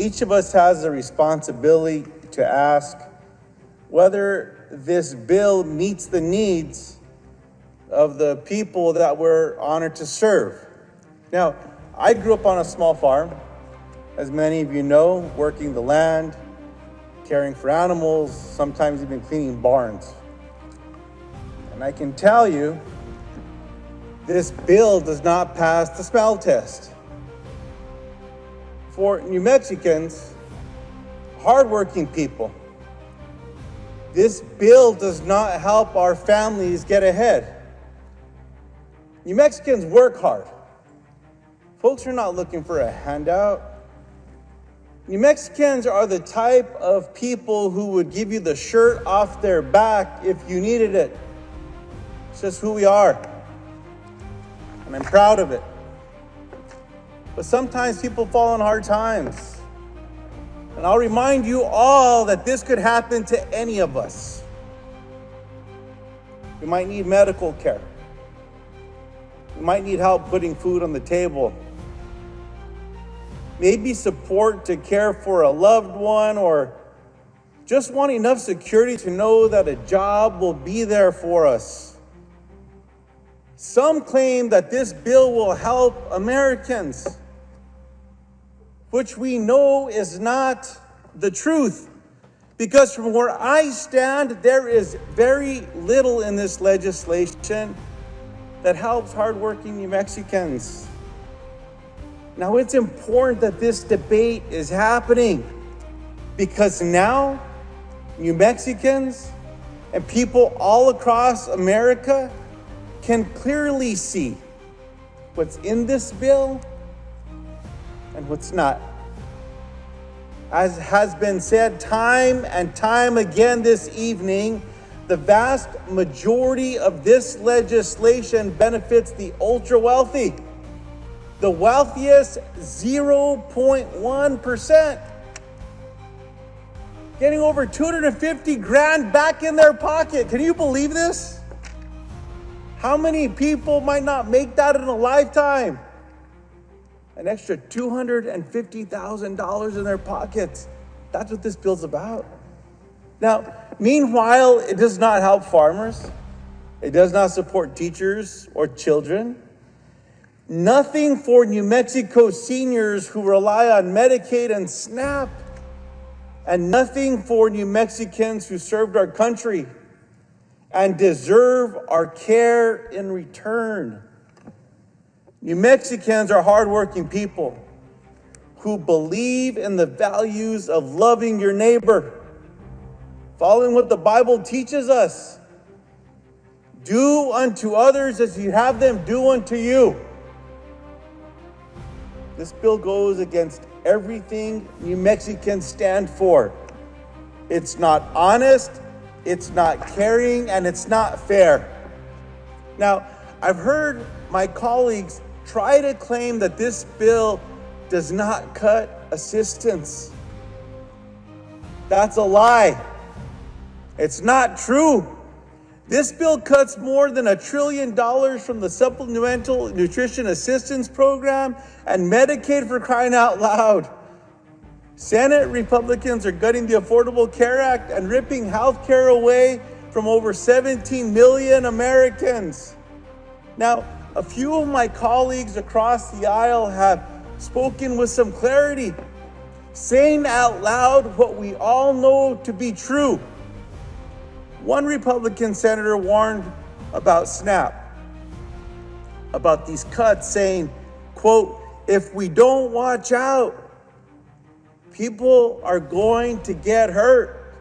each of us has a responsibility to ask whether this bill meets the needs of the people that we're honored to serve. Now, I grew up on a small farm, as many of you know, working the land, caring for animals, sometimes even cleaning barns. And I can tell you, this bill does not pass the smell test. For New Mexicans, hardworking people, this bill does not help our families get ahead. New Mexicans work hard. Folks are not looking for a handout. New Mexicans are the type of people who would give you the shirt off their back if you needed it. It's just who we are. And I'm proud of it. But sometimes people fall on hard times. And I'll remind you all that this could happen to any of us. We might need medical care. We might need help putting food on the table. Maybe support to care for a loved one, or just want enough security to know that a job will be there for us. Some claim that this bill will help Americans, which we know is not the truth. Because from where I stand, there is very little in this legislation that helps hardworking New Mexicans. Now, it's important that this debate is happening because now New Mexicans and people all across America can clearly see what's in this bill and what's not. As has been said time and time again this evening, the vast majority of this legislation benefits the ultra-wealthy, the wealthiest 0.1%, getting over 250 grand back in their pocket. Can you believe this? How many people might not make that in a lifetime? An extra $250,000 in their pockets. That's what this bill's about. Now, meanwhile, it does not help farmers. It does not support teachers or children. Nothing for New Mexico seniors who rely on Medicaid and SNAP. And nothing for New Mexicans who served our country and deserve our care in return. New Mexicans are hardworking people who believe in the values of loving your neighbor, following what the Bible teaches us. Do unto others as you have them do unto you. This bill goes against everything New Mexicans stand for. It's not honest, it's not caring, and it's not fair. Now, I've heard my colleagues try to claim that this bill does not cut assistance. That's a lie. It's not true. This bill cuts more than $1 trillion from the Supplemental Nutrition Assistance Program and Medicaid, for crying out loud. Senate Republicans are gutting the Affordable Care Act and ripping health care away from over 17 million Americans. Now, a few of my colleagues across the aisle have spoken with some clarity, saying out loud what we all know to be true. One Republican senator warned about SNAP, about these cuts, saying, quote, if we don't watch out, people are going to get hurt.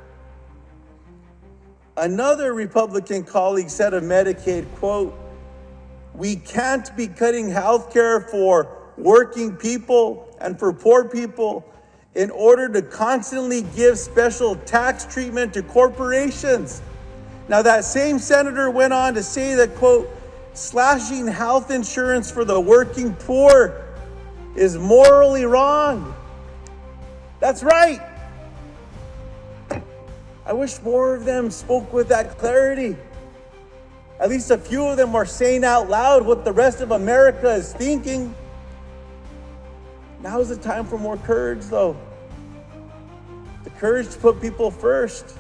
Another Republican colleague said of Medicaid, quote, we can't be cutting health care for working people and for poor people in order to constantly give special tax treatment to corporations. Now, that same senator went on to say that, quote, slashing health insurance for the working poor is morally wrong. That's right. I wish more of them spoke with that clarity. At least a few of them are saying out loud what the rest of America is thinking. Now is the time for more courage, though. the courage to put people first.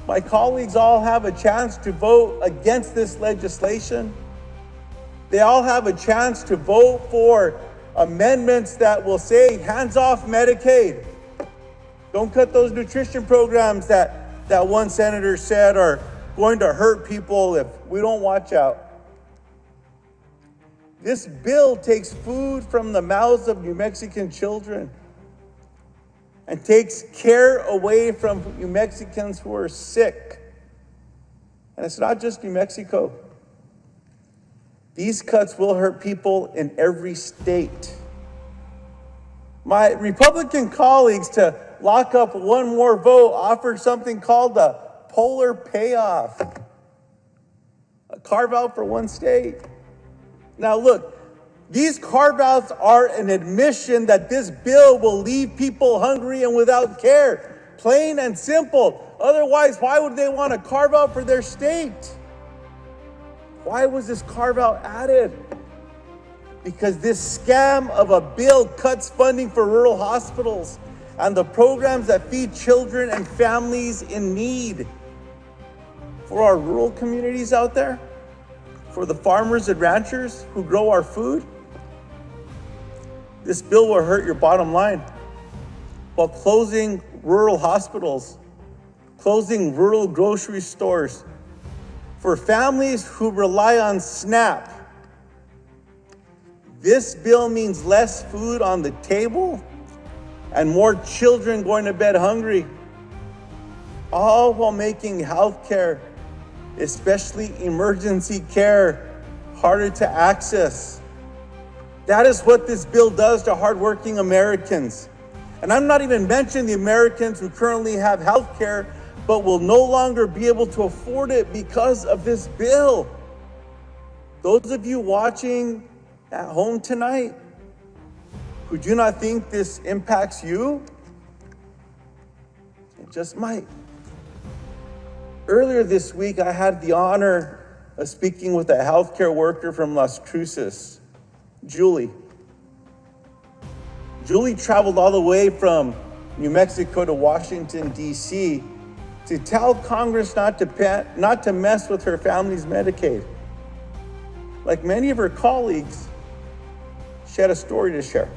My colleagues all have a chance to vote against this legislation. They all have a chance to vote for amendments that will say, hands off Medicaid. Don't cut those nutrition programs that one senator said are going to hurt people if we don't watch out. This bill takes food from the mouths of New Mexican children and takes care away from New Mexicans who are sick. And it's not just New Mexico. These cuts will hurt people in every state. My Republican colleagues, to lock up one more vote, offered something called the polar payoff, a carve out for one state. Now look, these carve-outs are an admission that this bill will leave people hungry and without care. Plain and simple. Otherwise, why would they want to carve out for their state? Why was this carve-out added? Because this scam of a bill cuts funding for rural hospitals and the programs that feed children and families in need. For our rural communities out there, for the farmers and ranchers who grow our food, this bill will hurt your bottom line while closing rural hospitals, closing rural grocery stores. For families who rely on SNAP, this bill means less food on the table and more children going to bed hungry, all while making health care, especially emergency care, harder to access. That is what this bill does to hardworking Americans. And I'm not even mentioning the Americans who currently have health care but will no longer be able to afford it because of this bill. Those of you watching at home tonight who do not think this impacts you, it just might. Earlier this week, I had the honor of speaking with a healthcare worker from Las Cruces, Julie. Julie traveled all the way from New Mexico to Washington, D.C. to tell Congress not to mess with her family's Medicaid. Like many of her colleagues, she had a story to share.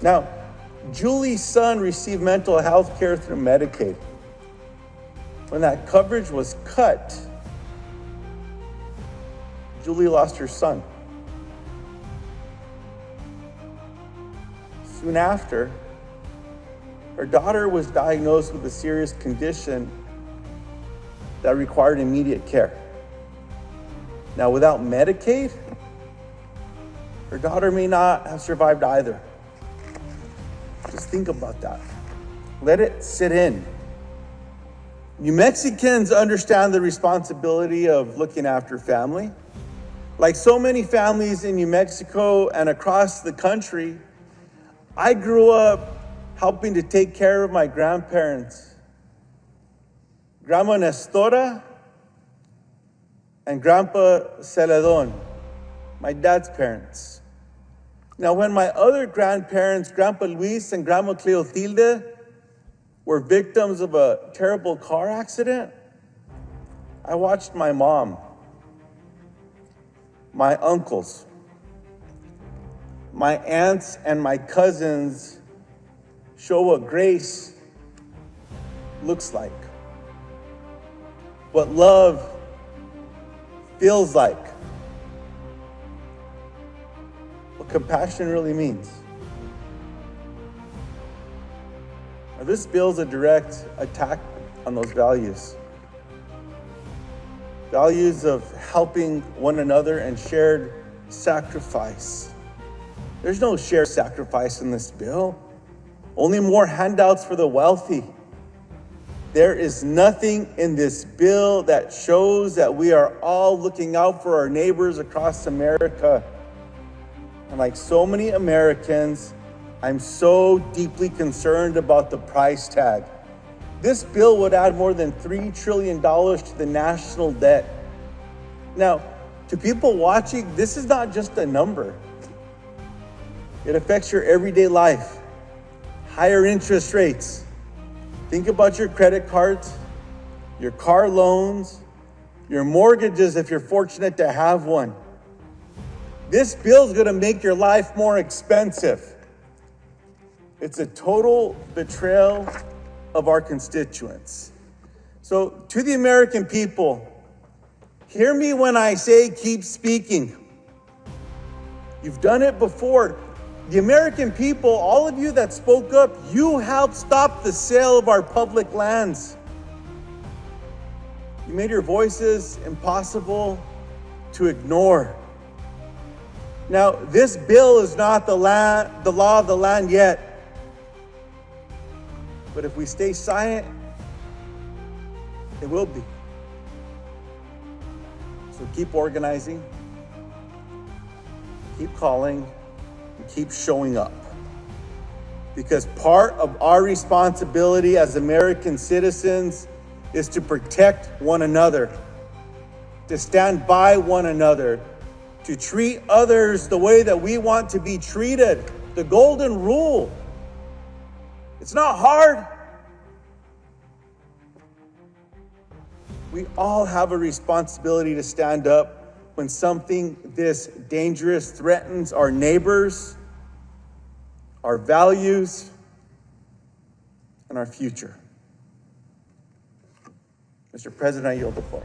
Now, Julie's son received mental health care through Medicaid. When that coverage was cut, Julie lost her son. Soon after, her daughter was diagnosed with a serious condition that required immediate care. Now, without Medicaid, her daughter may not have survived either. Just think about that. Let it sit in. New Mexicans understand the responsibility of looking after family. Like so many families in New Mexico and across the country, I grew up helping to take care of my grandparents, Grandma Nestora and Grandpa Celedon, my dad's parents. Now, when my other grandparents, Grandpa Luis and Grandma Cleotilde, were victims of a terrible car accident, I watched my mom, my uncles, my aunts, and my cousins show what grace looks like, what love feels like, what compassion really means. Now, this bill is a direct attack on those values. Values of helping one another and shared sacrifice. There's no shared sacrifice in this bill. Only more handouts for the wealthy. There is nothing in this bill that shows that we are all looking out for our neighbors across America. And like so many Americans, I'm so deeply concerned about the price tag. This bill would add more than $3 trillion to the national debt. Now, to people watching, this is not just a number. It affects your everyday life. Higher interest rates, Think about your credit cards, your car loans, your mortgages if you're fortunate to have one. This bill is going to make your life more expensive. It's a total betrayal of our constituents. So to the American people, hear me when I say keep speaking. You've done it before. The American people, all of you that spoke up, you helped stop the sale of our public lands. You made your voices impossible to ignore. Now, this bill is not the law of the land yet. But if we stay silent, it will be. So keep organizing, keep calling, and keep showing up. Because part of our responsibility as American citizens is to protect one another, to stand by one another, to treat others the way that we want to be treated. The golden rule. It's not hard. We all have a responsibility to stand up when something this dangerous threatens our neighbors, our values, and our future. Mr. President, I yield the floor.